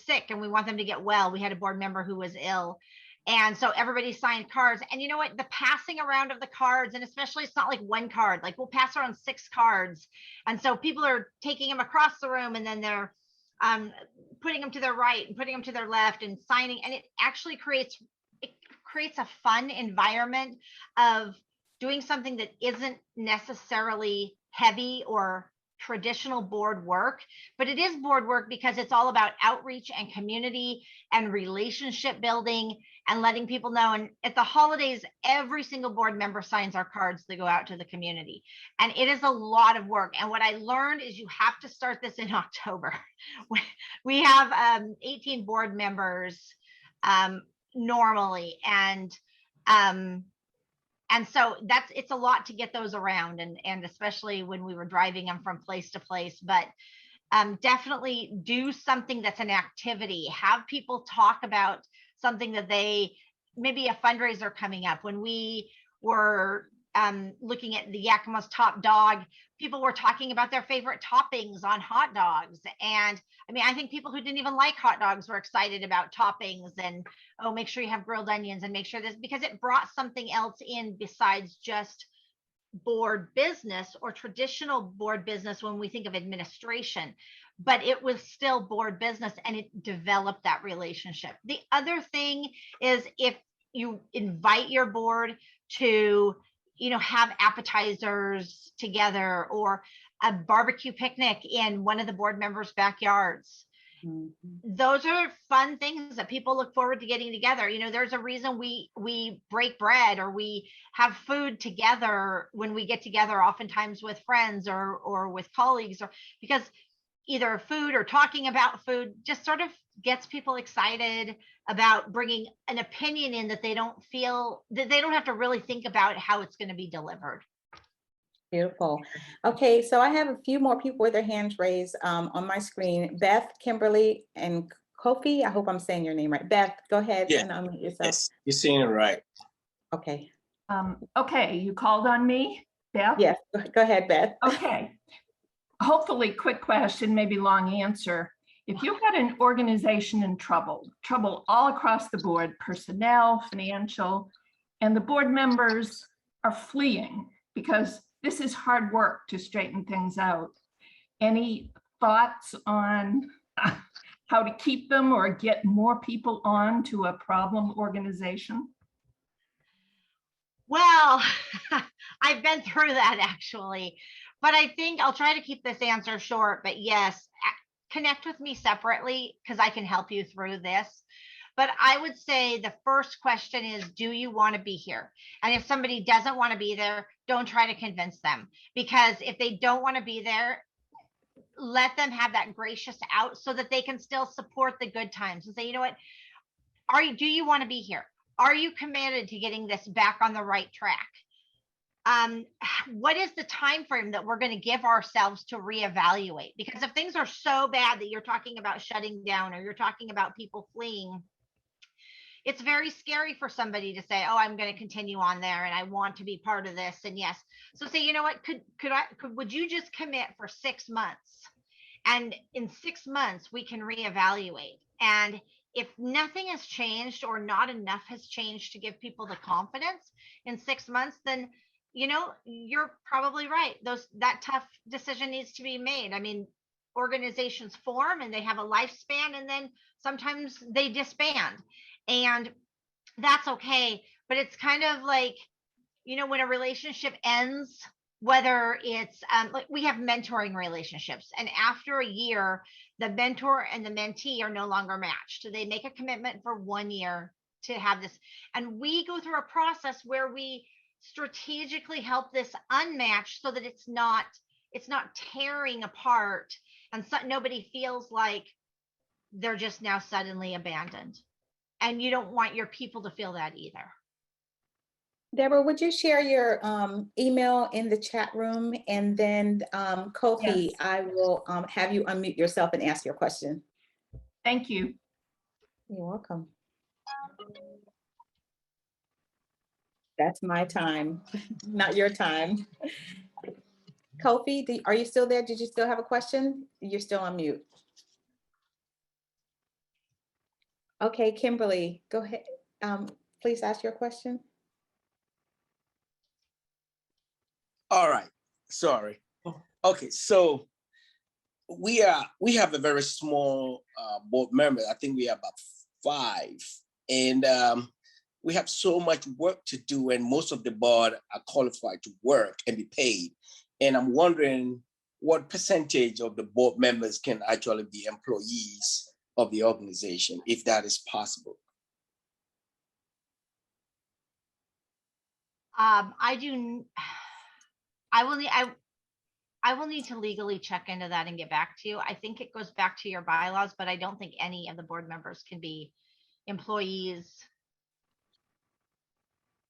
sick and we want them to get well, we had a board member who was ill. And so everybody signed cards. And you know what? The passing around of the cards, and especially it's not like one card, like we'll pass around 6 cards. And so people are taking them across the room, and then they're putting them to their right and putting them to their left and signing. And it actually creates a fun environment of doing something that isn't necessarily heavy or traditional board work, but it is board work because it's all about outreach and community and relationship building and letting people know. And at the holidays, every single board member signs our cards that go out to the community. And it is a lot of work. And what I learned is you have to start this in October. We have 18 board members normally. And so it's a lot to get those around, and especially when we were driving them from place to place. But definitely do something that's an activity. Have people talk about something that maybe a fundraiser coming up. When we were looking at the Yakima's Top Dog, people were talking about their favorite toppings on hot dogs. And I mean, I think people who didn't even like hot dogs were excited about toppings, and make sure you have grilled onions, and make sure this, because it brought something else in besides just board business or traditional board business when we think of administration, but it was still board business, and it developed that relationship. The other thing is, if you invite your board to have appetizers together, or a barbecue picnic in one of the board members' backyards. Mm-hmm. Those are fun things that people look forward to getting together. There's a reason we break bread, or we have food together when we get together, oftentimes with friends or with colleagues, or because either food or talking about food just sort of gets people excited about bringing an opinion in that they don't have to really think about how it's going to be delivered. Beautiful. Okay, so I have a few more people with their hands raised on my screen. Beth, Kimberly, and Kofi. I hope I'm saying your name right. Beth, go ahead and unmute yourself. Yes, you're saying it right. Okay. Okay, you called on me, Beth? Yes, go ahead, Beth. Okay. Hopefully, quick question, maybe long answer. If you had an organization in trouble all across the board, personnel, financial, and the board members are fleeing because this is hard work to straighten things out, any thoughts on how to keep them or get more people on to a problem organization? Well, I've been through that actually, but I think I'll try to keep this answer short. But yes, connect with me separately because I can help you through this. But I would say the first question is, do you want to be here? And if somebody doesn't want to be there, don't try to convince them, because if they don't want to be there, let them have that gracious out so that they can still support the good times and say, you know what, do you want to be here? Are you committed to getting this back on the right track? What is the time frame that we're going to give ourselves to reevaluate? Because if things are so bad that you're talking about shutting down, or you're talking about people fleeing, it's very scary for somebody to say, oh, I'm going to continue on there and I want to be part of this. And yes, so say, you know what, would you just commit for 6 months? And in 6 months, we can reevaluate. And if nothing has changed, or not enough has changed to give people the confidence in 6 months, then, you're probably right. That tough decision needs to be made. I mean, organizations form and they have a lifespan, and then sometimes they disband, and that's okay. But it's kind of like, when a relationship ends, whether it's like we have mentoring relationships, and after a year, the mentor and the mentee are no longer matched. So they make a commitment for 1 year to have this. And we go through a process where we strategically help this unmatched so that it's not tearing apart, and nobody feels like they're just now suddenly abandoned. And you don't want your people to feel that either. Deborah, would you share your email in the chat room? And then Kofi, yes. I will have you unmute yourself and ask your question. Thank you. You're welcome. That's my time, not your time. Kofi, are you still there? Did you still have a question? You're still on mute. Okay, Kimberly, go ahead. Please ask your question. All right, sorry. Okay, so we have a very small board member. I think we have about 5, and we have so much work to do, and most of the board are qualified to work and be paid. And I'm wondering what percentage of the board members can actually be employees of the organization, if that is possible. I will need to legally check into that and get back to you. I think it goes back to your bylaws, but I don't think any of the board members can be employees.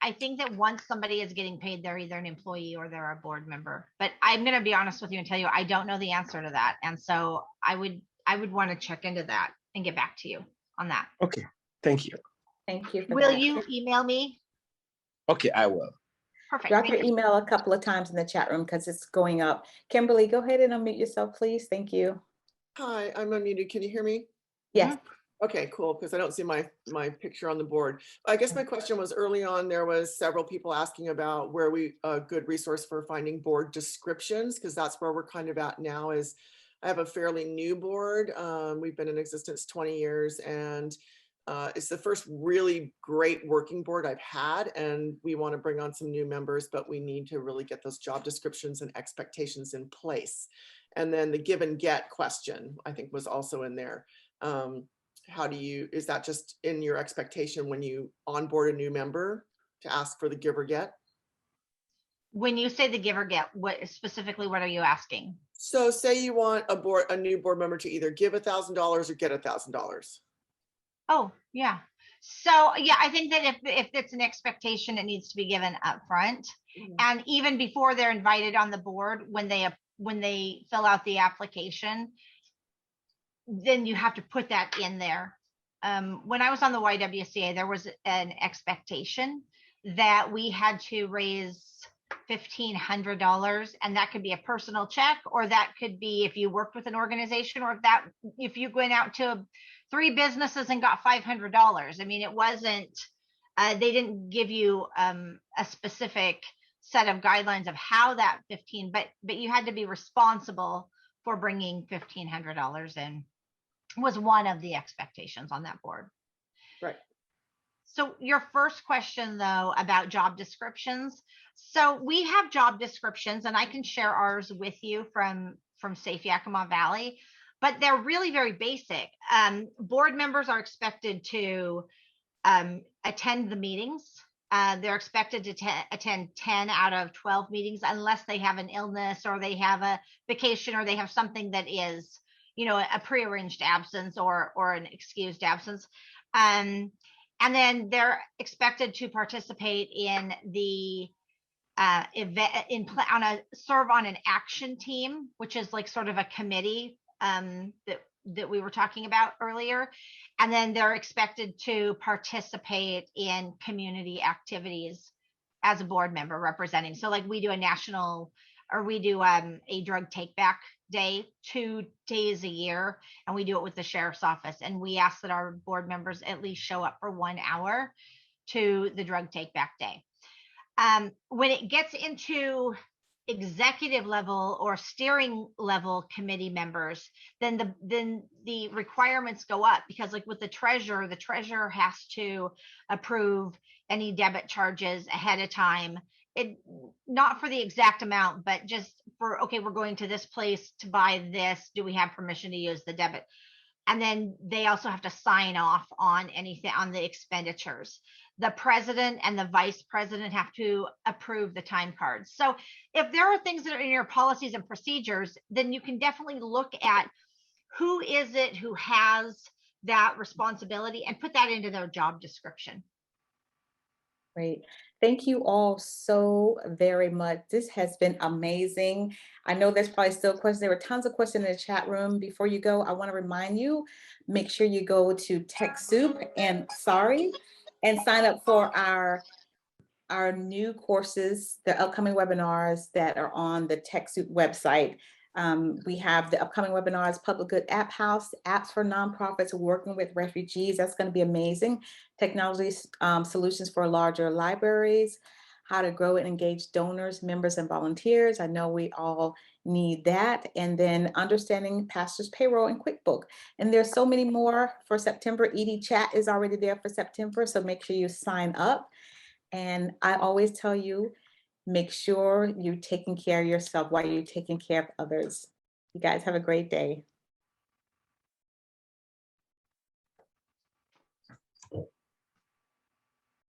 I think that once somebody is getting paid, they're either an employee or they're a board member. But I'm going to be honest with you and tell you, I don't know the answer to that. And so I would want to check into that and get back to you on that. Okay, thank you. Thank you. Will you email me? Okay, I will. Perfect. Drop your email a couple of times in the chat room because it's going up. Kimberly, go ahead and unmute yourself, please. Thank you. Hi, I'm unmuted. Can you hear me? Yes. Okay, cool, because I don't see my picture on the board. I guess my question was early on, there was several people asking about where a good resource for finding board descriptions, because that's where we're kind of at now. Is I have a fairly new board. We've been in existence 20 years, and it's the first really great working board I've had, and we want to bring on some new members, but we need to really get those job descriptions and expectations in place. And then the give and get question, I think, was also in there. Is that just in your expectation when you onboard a new member to ask for the give or get? When you say the give or get, what are you asking? So say you want a new board member to either give $1,000 or get $1,000. Oh, yeah. So yeah, I think that if it's an expectation, it needs to be given up front. Mm-hmm. And even before they're invited on the board, when they fill out the application, then you have to put that in there. When I was on the YWCA, there was an expectation that we had to raise $1,500, and that could be a personal check, or that could be if you worked with an organization, or if you went out to 3 businesses and got $500. I mean, it wasn't, they didn't give you a specific set of guidelines of how that but you had to be responsible for bringing $1,500 in, was one of the expectations on that board. Right. So your first question, though, about job descriptions. So we have job descriptions, and I can share ours with you from Safe Yakima Valley, but they're really very basic. Board members are expected to attend the meetings. They're expected to attend 10 out of 12 meetings unless they have an illness or they have a vacation or they have something that is, a prearranged absence or an excused absence. And then they're expected to participate in the event, serve on an action team, which is like sort of a committee that we were talking about earlier. And then they're expected to participate in community activities as a board member representing. So like we do a drug take back day 2 days a year, and we do it with the sheriff's office. And we ask that our board members at least show up for 1 hour to the drug take back day. When it gets into executive level or steering level committee members, then the requirements go up, because like with the treasurer has to approve any debit charges ahead of time. Not for the exact amount, but just for, okay, we're going to this place to buy this. Do we have permission to use the debit? And then they also have to sign off on anything on the expenditures. The president and the vice president have to approve the time cards. So if there are things that are in your policies and procedures, then you can definitely look at who is it who has that responsibility and put that into their job description. Great. Thank you all so very much. This has been amazing. I know there's probably still questions. There were tons of questions in the chat room. Before you go, I want to remind you, make sure you go to TechSoup and sign up for our new courses, the upcoming webinars that are on the TechSoup website. We have the upcoming webinars, Public Good App House, apps for nonprofits working with refugees. That's going to be amazing. Technology solutions for larger libraries, how to grow and engage donors, members, and volunteers. I know we all need that. And then understanding pastors' payroll and QuickBook. And there's so many more for September. ED Chat is already there for September, so make sure you sign up. And I always tell you, make sure you're taking care of yourself while you're taking care of others. You guys have a great day.